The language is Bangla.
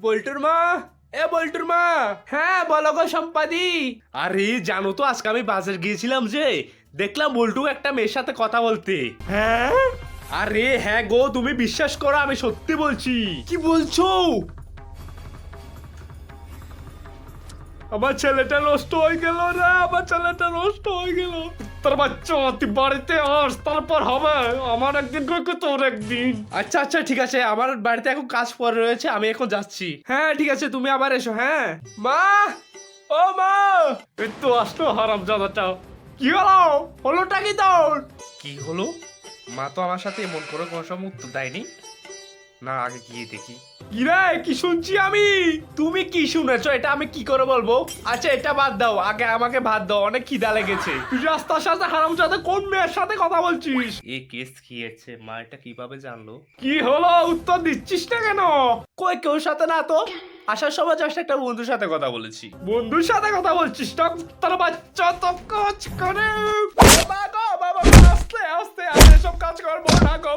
বল্টুর মা, এ বল্টুর মা। হ্যাঁ বলো গো সম্পাদি। আরে জানো তো আজকে আমি বাজার গিয়েছিলাম যে দেখলাম বল্টু একটা মেয়ের সাথে কথা বলতে। হ্যাঁ? আরে হ্যাঁ গো, তুমি বিশ্বাস করো আমি সত্যি বলছি। কি বলছো? আমার ছেলেটা নষ্ট হয়ে গেল রে, আমার ছেলেটা নষ্ট হয়ে গেল। তোর বাচ্চা তুই বাড়িতে আস, তারপর হবে। আমার একদিন করে তোর একদিন। আচ্ছা আচ্ছা ঠিক আছে, আমার বাড়িতে এখন কাজ পড়ে রয়েছে, আমি এখন যাচ্ছি। হ্যাঁ ঠিক আছে, তুমি আবার এসো। হ্যাঁ মা, ও মা। এই তো আসলো হারামজাদাটা। কি হলো? হলোটা কি তোর? কি হলো? মা তো আমার সাথে এমন করে কোনো সময় উত্তর দেয়নি। না আগে গিয়ে দেখি। কি রে, কি শুনছি আমি? তুমি কি শুনেছো এটা আমি কি করে বলবো? আচ্ছা এটা বাদ দাও, আগে আমাকে ভাত দাও, অনেক খিদা লেগেছে। তুই রাস্তার সাথে হারামজাদা কোন মেয়ের সাথে কথা বলছিস? এ কেস খেয়েছে, মা এটা কিভাবে জানলো? কি হলো, উত্তর দিচ্ছিস না কেন? কই কেউ সাথে না তো। আসার সময় জাস্ট একটা বন্ধুর সাথে কথা বলেছি। বন্ধুর সাথে কথা বলছিস? তোর বাচ্চা তো কাজ করে। বাবা গো, বাবা আস্তে আস্তে, আমি এসব কাজ করবো না গো